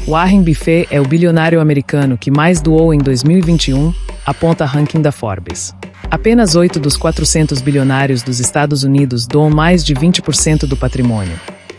Warren Buffett é o bilionário americano que mais doou em 2021, aponta ranking da Forbes. Apenas 8 dos 400 bilionários dos Estados Unidos doam mais de 20% do patrimônio.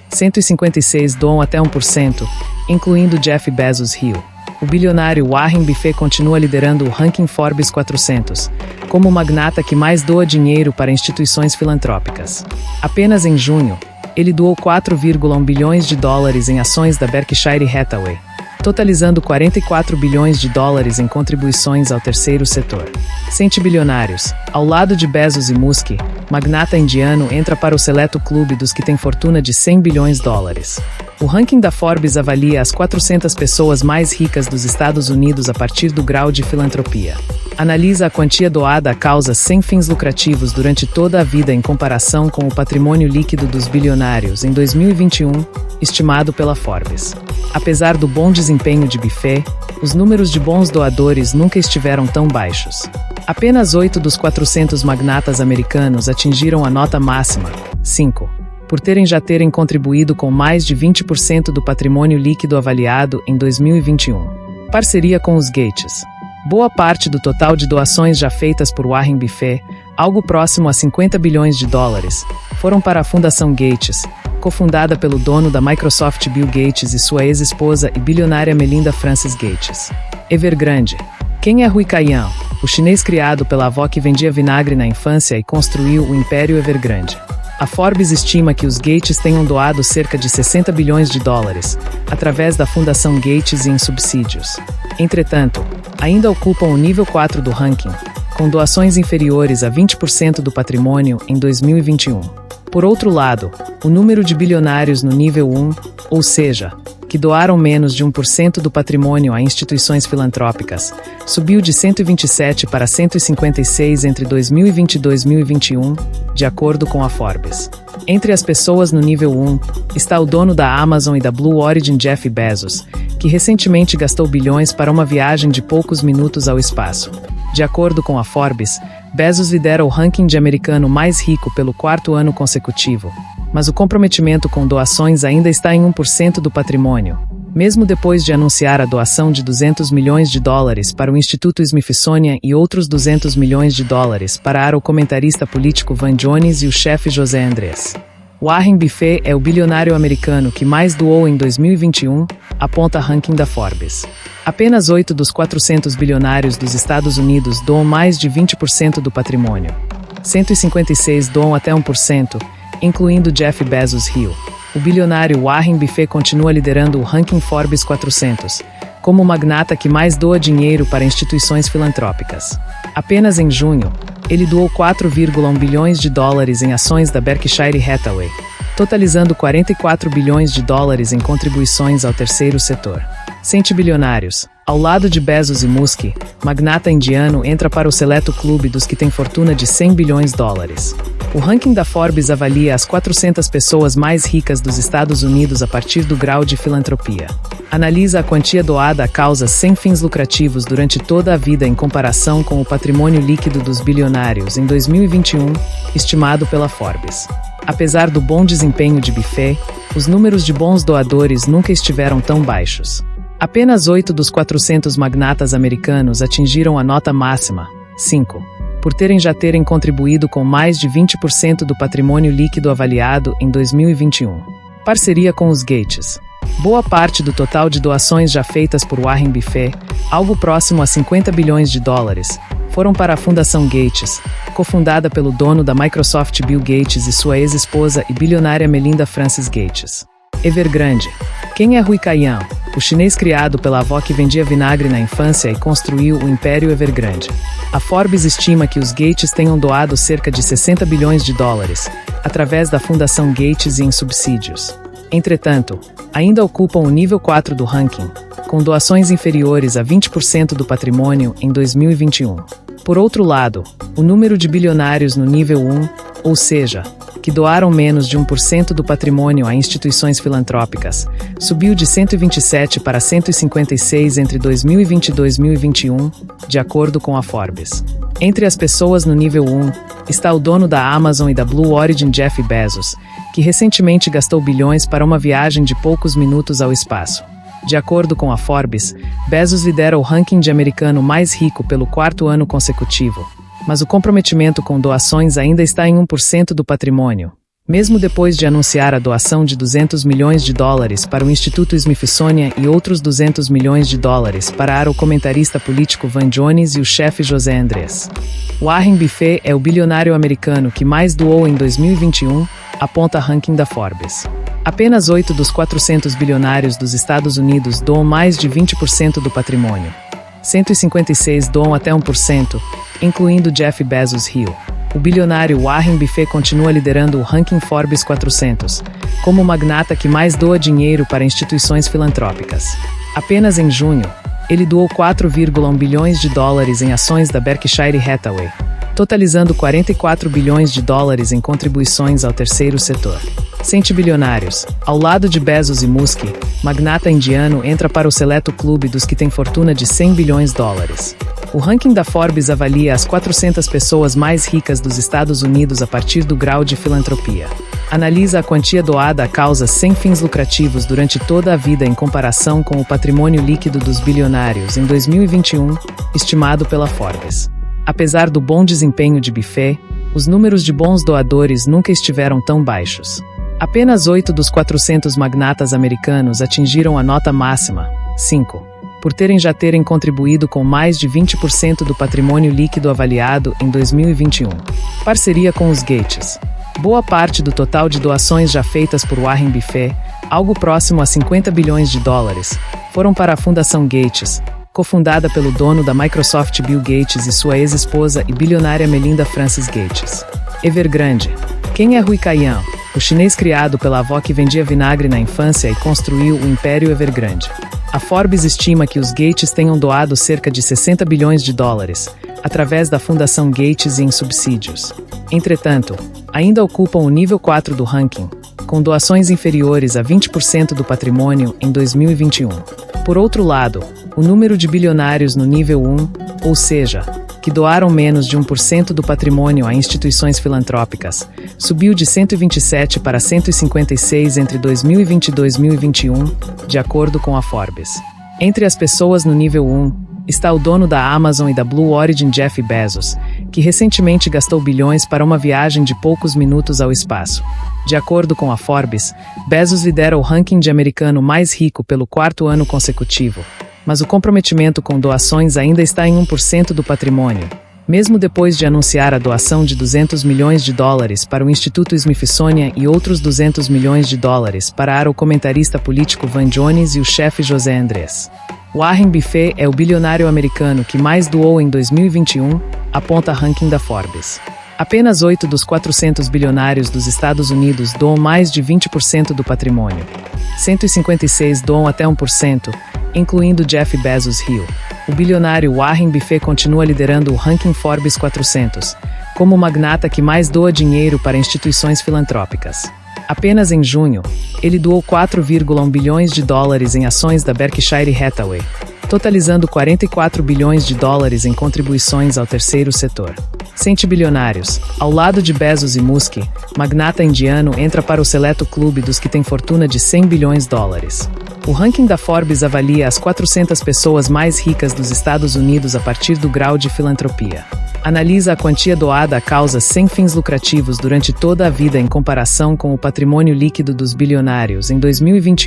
156 doam até 1%, incluindo Jeff Bezos Hill. O bilionário Warren Buffett continua liderando o ranking Forbes 400, como o magnata que mais doa dinheiro para instituições filantrópicas. Apenas em junho, ele doou 4,1 bilhões de dólares em ações da Berkshire Hathaway, totalizando 44 bilhões de dólares em contribuições ao terceiro setor. 100 bilionários, ao lado de Bezos e Musk, magnata indiano entra para o seleto clube dos que têm fortuna de 100 bilhões de dólares. O ranking da Forbes avalia as 400 pessoas mais ricas dos Estados Unidos a partir do grau de filantropia. Analisa a quantia doada a causas sem fins lucrativos durante toda a vida em comparação com o patrimônio líquido dos bilionários em 2021, estimado pela Forbes. Apesar do bom desempenho de Buffett, os números de bons doadores nunca estiveram tão baixos. Apenas 8 dos 400 magnatas americanos atingiram a nota máxima, 5, por terem contribuído com mais de 20% do patrimônio líquido avaliado em 2021. Parceria com os Gates. Boa parte do total de doações já feitas por Warren Buffett, algo próximo a 50 bilhões de dólares, foram para a Fundação Gates, cofundada pelo dono da Microsoft Bill Gates e sua ex-esposa e bilionária Melinda Francis Gates. Evergrande. Quem é Rui Caian, o chinês criado pela avó que vendia vinagre na infância e construiu o Império Evergrande? A Forbes estima que os Gates tenham doado cerca de 60 bilhões de dólares, através da Fundação Gates e em subsídios. Entretanto, ainda ocupam o nível 4 do ranking, com doações inferiores a 20% do patrimônio em 2021. Por outro lado, o número de bilionários no nível 1, ou seja, que doaram menos de 1% do patrimônio a instituições filantrópicas, subiu de 127 para 156 entre 2020 e 2021, de acordo com a Forbes. Entre as pessoas no nível 1, está o dono da Amazon e da Blue Origin Jeff Bezos, que recentemente gastou bilhões para uma viagem de poucos minutos ao espaço. De acordo com a Forbes, Bezos lidera o ranking de americano mais rico pelo 4º ano consecutivo, mas o comprometimento com doações ainda está em 1% do patrimônio, mesmo depois de anunciar a doação de 200 milhões de dólares para o Instituto Smithsonian e outros 200 milhões de dólares para o comentarista político Van Jones e o chefe José Andrés. Warren Buffett é o bilionário americano que mais doou em 2021, aponta ranking da Forbes. Apenas 8 dos 400 bilionários dos Estados Unidos doam mais de 20% do patrimônio. 156 doam até 1%, incluindo Jeff Bezos Hill. O bilionário Warren Buffett continua liderando o ranking Forbes 400, como o magnata que mais doa dinheiro para instituições filantrópicas. Apenas em junho, ele doou 4,1 bilhões de dólares em ações da Berkshire Hathaway, totalizando 44 bilhões de dólares em contribuições ao terceiro setor. 100 bilionários, ao lado de Bezos e Musk, magnata indiano entra para o seleto clube dos que têm fortuna de 100 bilhões de dólares. O ranking da Forbes avalia as 400 pessoas mais ricas dos Estados Unidos a partir do grau de filantropia. Analisa a quantia doada a causas sem fins lucrativos durante toda a vida em comparação com o patrimônio líquido dos bilionários em 2021, estimado pela Forbes. Apesar do bom desempenho de Buffett, os números de bons doadores nunca estiveram tão baixos. Apenas 8 dos 400 magnatas americanos atingiram a nota máxima, 5, por terem contribuído com mais de 20% do patrimônio líquido avaliado em 2021. Parceria com os Gates. Boa parte do total de doações já feitas por Warren Buffett, algo próximo a 50 bilhões de dólares, foram para a Fundação Gates, cofundada pelo dono da Microsoft Bill Gates e sua ex-esposa e bilionária Melinda Francis Gates. Evergrande. Quem é Rui Caian, o chinês criado pela avó que vendia vinagre na infância e construiu o Império Evergrande? A Forbes estima que os Gates tenham doado cerca de 60 bilhões de dólares, através da Fundação Gates e em subsídios. Entretanto, ainda ocupam o nível 4 do ranking, com doações inferiores a 20% do patrimônio em 2021. Por outro lado, o número de bilionários no nível 1, ou seja, que doaram menos de 1% do patrimônio a instituições filantrópicas, subiu de 127 para 156 entre 2020 e 2021, de acordo com a Forbes. Entre as pessoas no nível 1, está o dono da Amazon e da Blue Origin Jeff Bezos, que recentemente gastou bilhões para uma viagem de poucos minutos ao espaço. De acordo com a Forbes, Bezos lidera o ranking de americano mais rico pelo quarto ano consecutivo, mas o comprometimento com doações ainda está em 1% do patrimônio. Mesmo depois de anunciar a doação de $200 milhões para o Instituto Smithsonian e outros $200 milhões para o comentarista político Van Jones e o chefe José Andrés. Warren Buffett é o bilionário americano que mais doou em 2021, aponta ranking da Forbes. Apenas 8 dos 400 bilionários dos Estados Unidos doam mais de 20% do patrimônio. 156 doam até 1%, incluindo Jeff Bezos Hill. O bilionário Warren Buffett continua liderando o ranking Forbes 400, como o magnata que mais doa dinheiro para instituições filantrópicas. Apenas em junho, ele doou $4,1 bilhões em ações da Berkshire Hathaway, totalizando $44 bilhões em contribuições ao terceiro setor. 100 bilionários. Ao lado de Bezos e Musk, magnata indiano entra para o seleto clube dos que têm fortuna de $100 bilhões. O ranking da Forbes avalia as 400 pessoas mais ricas dos Estados Unidos a partir do grau de filantropia. Analisa a quantia doada a causas sem fins lucrativos durante toda a vida em comparação com o patrimônio líquido dos bilionários em 2021, estimado pela Forbes. Apesar do bom desempenho de Buffett, os números de bons doadores nunca estiveram tão baixos. Apenas 8 dos 400 magnatas americanos atingiram a nota máxima, 5, por terem contribuído com mais de 20% do patrimônio líquido avaliado em 2021. Parceria com os Gates. Boa parte do total de doações já feitas por Warren Buffett, algo próximo a $50 bilhões, foram para a Fundação Gates, cofundada pelo dono da Microsoft Bill Gates e sua ex-esposa e bilionária Melinda Francis Gates. Evergrande. Quem é Rui Caian? O chinês criado pela avó que vendia vinagre na infância e construiu o Império Evergrande. A Forbes estima que os Gates tenham doado cerca de $60 bilhões, através da Fundação Gates e em subsídios. Entretanto, ainda ocupam o nível 4 do ranking, com doações inferiores a 20% do patrimônio em 2021. Por outro lado, o número de bilionários no nível 1, ou seja, que doaram menos de 1% do patrimônio a instituições filantrópicas, subiu de 127 para 156 entre 2020 e 2021, de acordo com a Forbes. Entre as pessoas no nível 1, está o dono da Amazon e da Blue Origin Jeff Bezos, que recentemente gastou bilhões para uma viagem de poucos minutos ao espaço. De acordo com a Forbes, Bezos lidera o ranking de americano mais rico pelo quarto ano consecutivo, mas o comprometimento com doações ainda está em 1% do patrimônio, mesmo depois de anunciar a doação de $200 milhões para o Instituto Smithsonian e outros $200 milhões para o comentarista político Van Jones e o chefe José Andrés. Warren Buffett é o bilionário americano que mais doou em 2021, aponta ranking da Forbes. Apenas 8 dos 400 bilionários dos Estados Unidos doam mais de 20% do patrimônio. 156 doam até 1%, incluindo Jeff Bezos Hill. O bilionário Warren Buffett continua liderando o ranking Forbes 400, como o magnata que mais doa dinheiro para instituições filantrópicas. Apenas em junho, ele doou $4,1 bilhões em ações da Berkshire Hathaway, totalizando $44 bilhões em contribuições ao terceiro setor. 100 bilionários. Ao lado de Bezos e Musk, magnata indiano entra para o seleto clube dos que têm fortuna de $100 bilhões. O ranking da Forbes avalia as 400 pessoas mais ricas dos Estados Unidos a partir do grau de filantropia. Analisa a quantia doada a causas sem fins lucrativos durante toda a vida em comparação com o patrimônio líquido dos bilionários em 2021.